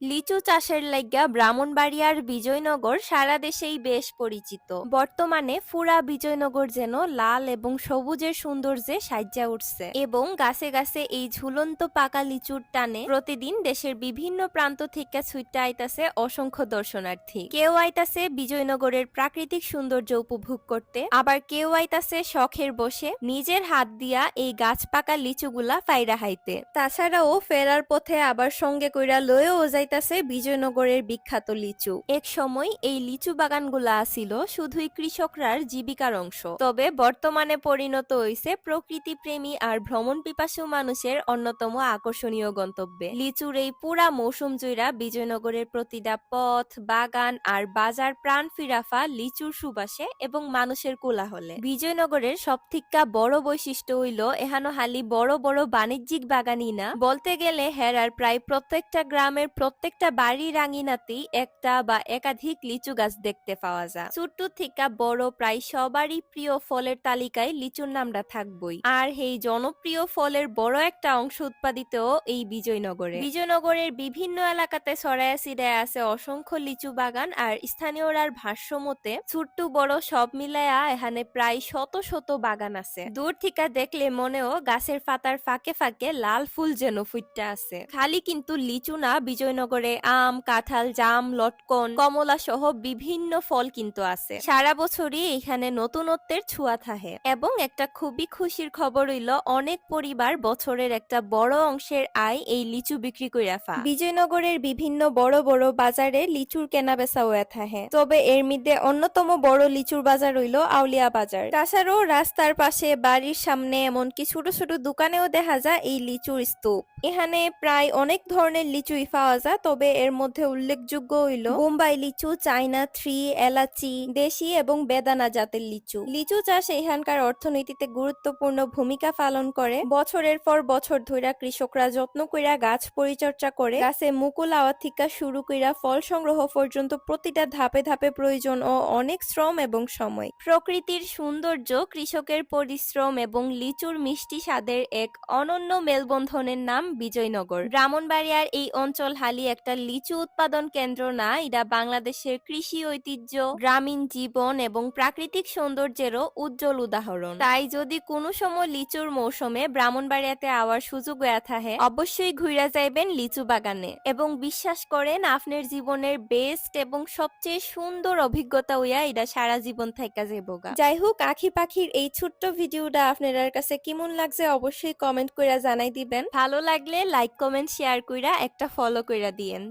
লিচু চাষের লাইগা ব্রাহ্মণবাড়িয়ার বিজয়নগর সারা দেশেই বেশ পরিচিত। বর্তমানে পুরা বিজয়নগর যেন লাল এবং সবুজের সৌন্দর্যে সাজ্জা উঠছে এবং গাছে গাছে এই ঝুলন্ত পাকা লিচুর টানে প্রতিদিন দেশের বিভিন্ন প্রান্ত থেকে ছুটে আইতাছে অসংখ্য দর্শনার্থী। কেউ আইতাছে বিজয়নগরের প্রাকৃতিক সৌন্দর্য উপভোগ করতে, আবার কেউ আইতাছে শখের বসে নিজের হাত দিয়া এই গাছ পাকা লিচুগুলা ফাইরা হাইতে। তাছাড়াও ফেরার পথে আবার সঙ্গে কইরা লয়েও যাইতাছে বিজয়নগরের বিখ্যাত লিচু। এক সময় এই লিচু বাগানগুলা ছিল শুধুই কৃষকরার জীবিকার অংশ, তবে বর্তমানে পরিণত হইছে প্রকৃতি প্রেমী আর ভ্রমণ পিপাসু মানুষের অন্যতম আকর্ষণীয় গন্তব্যে। লিচুর এই পুরা মৌসুম জুইরা বিজয়নগরের প্রতিটা পথ, বাগান আর বাজার প্রাণ ফিরাফা লিচুর সুবাসে এবং মানুষের কোলাহলে। বিজয়নগরের সবথিকা বড় বৈশিষ্ট্য হইল এহানো হালি বড় বড় বাণিজ্যিক বাগানই না, বলতে গেলে হেরার প্রায় প্রত্যেকটা গ্রামের প্রত্যেকটা বাড়ির আঙিনাতেই একটা বা একাধিক লিচু গাছ দেখতে পাওয়া যায়। ছোট্ট থেকে বড় প্রায় সবারই প্রিয় ফলের তালিকায় লিচুর নামটা থাকবই। আর এই জনপ্রিয় ফলের বড় একটা অংশ উৎপাদিত এই বিজয়নগরে। বিজয়নগরের বিভিন্ন এলাকাতে ছড়ায় ছিড়ায় আছে অসংখ্য লিচু বাগান, আর স্থানীয়রার ভাষ্য মতে ছোট্ট বড় সব মিলায়া এখানে প্রায় শত শত বাগান আছে। দূর থেকে দেখলে মনেও গাছের পাতার ফাঁকে ফাঁকে লাল ফুল যেন ফুটটা আছে। খালি কিন্তু লিচু না, বিজয়নগরে আম, কাঁঠাল, জাম, লটকন, কমলা সহ বিভিন্ন ফল কিন্তু আছে। সারা বছরই এখানে নতুনত্বের ছোঁয়া থাকে। এবং একটা খুবই খুশির খবর হইল অনেক পরিবার বছরের একটা বড় অংশের আয় এই লিচু বিক্রি কইরা ফা। বিজয়নগরের বিভিন্ন বড় বড় বাজারে লিচুর কেনা বেচা হয়ে থাকে, তবে এর মধ্যে অন্যতম বড় লিচুর বাজার হইল আউলিয়া বাজার। তাছাড়াও রাস্তার পাশে, বাড়ির সামনে, এমনকি ছোট ছোট দোকানেও দেখা যায় এই লিচুর স্তূপ। এখানে প্রায় অনেক ধরনের লিচুই পাওয়া যায়, তবে এর মধ্যে উল্লেখযোগ্য হইল বোম্বাই লিচু, চাইনা 3, এলাচি, দেশি এবং বেদানা জাতের লিচু। লিচু চাষ এখানকার অর্থনীতিতে গুরুত্বপূর্ণ ভূমিকা পালন করে। বছরের পর বছর ধইরা কৃষকরা যত্ন কইরা গাছ পরিচর্যা করে গাছে মুকুল আওয়া থেকে শুরু কইরা ফল সংগ্রহ পর্যন্ত প্রতিটা ধাপে ধাপে প্রয়োজন ও অনেক শ্রম এবং সময়। প্রকৃতির সৌন্দর্য, কৃষকের পরিশ্রম এবং লিচুর মিষ্টি স্বাদের এক অনন্য মেলবন্ধনের নাম বিজয়নগর। ব্রাহ্মণবাড়িয়ার এই অঞ্চল হালি একটা লিচু উৎপাদন কেন্দ্র না, এটা বাংলাদেশের কৃষি ঐতিহ্য, গ্রামীণ জীবন এবং প্রাকৃতিক সৌন্দর্যেরও উজ্জ্বল উদাহরণ। তাই যদি কোনো সময় লিচুর মৌসুমে ব্রাহ্মণবাড়িয়াতে আওয়ার সুযোগ হয়ে থাকে, অবশ্যই ঘুরে যাইবেন লিচু বাগানে এবং বিশ্বাস করেন আপনার জীবনের বেস্ট এবং সবচেয়ে সুন্দর অভিজ্ঞতা হইয়া এটা সারা জীবন থেকে যাইবগা। যাই হোক, আখি পাখির এই ছোট্ট ভিডিওটা আপনার কাছে কেমন লাগছে অবশ্যই কমেন্ট কইরা জানাই দিবেন। ভালো লাগলে লাইক, কমেন্ট, শেয়ার কইরা একটা ফলো কইরা দিয়েন।